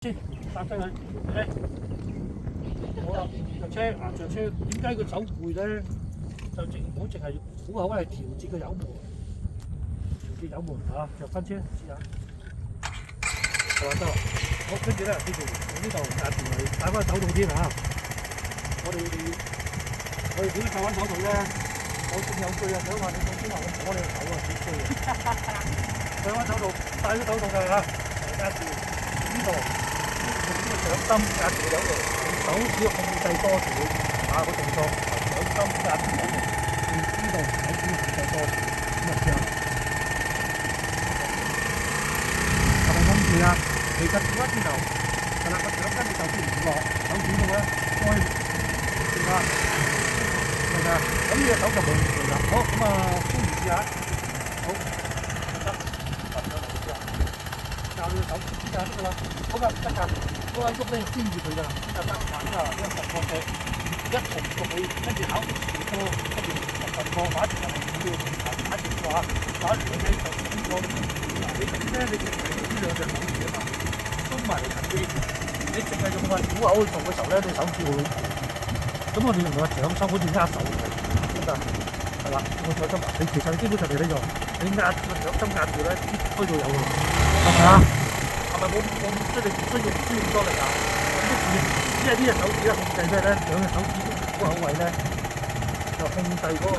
先搭低佢，好啦，着車點解佢手攰咧？就唔好淨係虎口係調節個油門，調節油門嚇，着翻車試下，係嘛得啦。好，跟住咧，記住用呢度壓住佢，戴翻手套先嚇。我哋點解戴翻手套咧？我仲有句啊，想話你首先話我摸你個手啊，幾衰啊！戴翻手套，戴咗手套㗎嚇，壓住呢度。用呢個掌心壓住有嚟，用手指控制多少打個動作，掌心壓住有嚟，用呢度手指控制多少，咁就試下。係咪咁住啊？其實調翻轉頭，係啦，個掌根你就跌唔落，手指度咧開，試下，係咪啊？咁呢隻手就冇問題啦。好，咁啊，歡迎試下。好，得，教你手指試下得㗎啦。好㗎，得㗎。嗰間喐咧先住佢㗎啦，就得玩㗎，因為實貨嘅一同個尾，跟住考試多，跟住實貨打住係要打住話，打住佢就呢個你咁咧，你淨係用呢兩隻手指啊嘛，鬆埋嚟近啲。你淨係用個虎口去做嘅時候咧，你手指會好攰。咁我哋用個掌心好似握手咁，得唔得？係啦，用個掌心，你其實基本上係呢個，你壓個掌心壓住咧，推到有㗎，係咪啊？係咪冇即係你唔需要咁多力啊？因為呢隻手指咧控制咩咧？兩隻手指虎口位咧就控制嗰個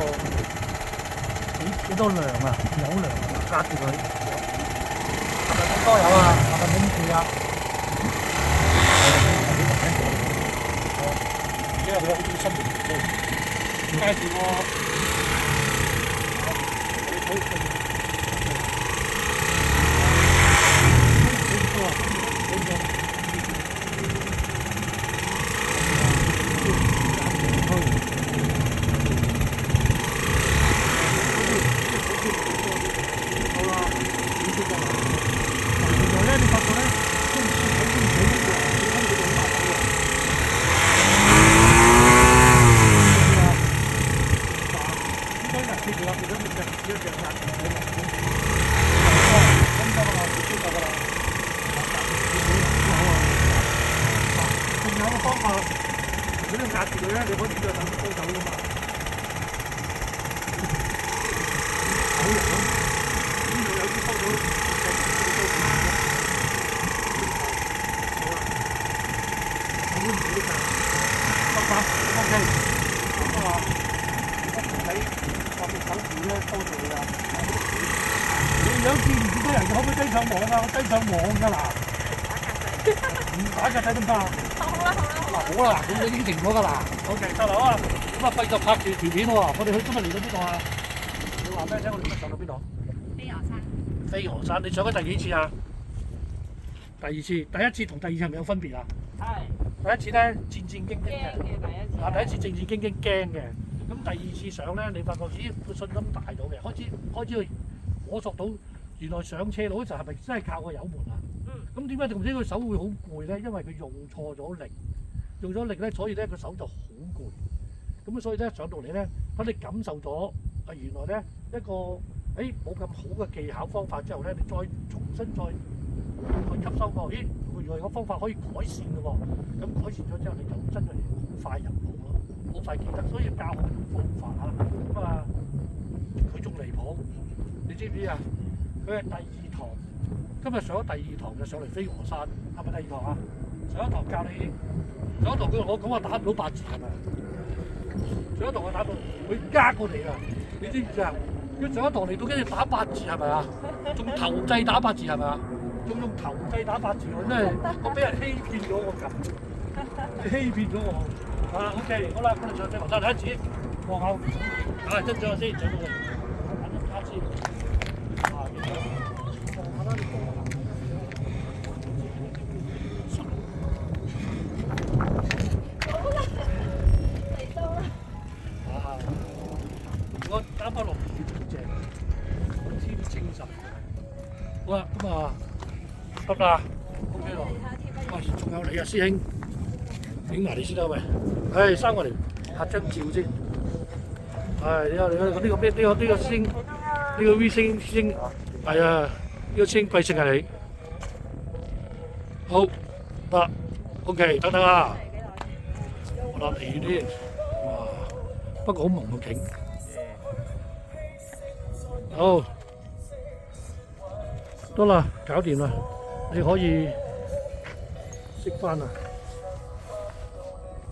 幾多量啊？油量啊，壓住佢。係咪咁多油啊？係咪冇咁攰啊？因為佢好似新年嚟嘅，加住我。有個方法，如果你壓住佢咧，你可以再等高手㗎嘛。好型咯！呢度有啲收到，好啦，我都唔記得㗎。得嘛 ？OK。咁啊，屋仔我哋手指咧多謝你啊！你有見唔見到人可唔可以追上網啊？我追上網㗎啦！唔打格仔得唔得啊？好啦，咁你已經停咗㗎啦。OK，得啦啊，咁啊，繼續拍住條片喎。我哋今日嚟到邊度啊？你話俾我聽，我哋今日上到邊度？飛鵝山。飛鵝山，你上咗第幾次啊？第二次，第一次同第二次係咪有分別啊？係。第一次咧戰戰兢兢嘅，第一次。第一次戰戰兢兢驚嘅，咁第二次上咧，你發覺咦個信心大咗嘅，開始去摸索到原來上斜路嗰陣係咪真係靠個油門啊？咁點解咁知佢手會好攰咧？因為佢用錯咗力，咧，所以咧個手就好攰。咁所以咧上到嚟咧，當你感受咗原來咧一個冇咁好嘅技巧方法之後咧，你再重新再去吸收過，咦原來個方法可以改善嘅喎。咁改善咗之後，你就真係好快入腦咯，好快記得。所以教學方法啊，咁啊佢仲離譜，你知唔知啊？佢係第二堂。今日上咗第二堂就上嚟飛鵝山，係咪第二堂啊？上一堂教你，上一堂佢同我講話打唔到八字係咪？上一堂我打到佢呃我哋啊！你知唔知啊？佢上一堂嚟到跟住打八字係咪啊？仲投掣打八字係咪啊？仲用投掣打八字喎，真係我俾人欺騙咗我咁，欺騙咗我啊 ！OK， 好啦，我哋上飛鵝山第一次望下，跟住我先上到嚟，等陣下次我打翻落雨正，個天清晨。好啦，咁啊得啦 ，OK 咯。喂，仲有你啊，師兄，影埋你先啦喂。生過嚟拍張照先。你好，呢個咩？呢個師兄，呢個 V 師兄，係啊，呢個師兄貴姓啊你？好。得 OK， 等等啊，我諗嚟啲，哇，不過好朦嘅景，好，得啦，搞掂啦，你可以熄返啦。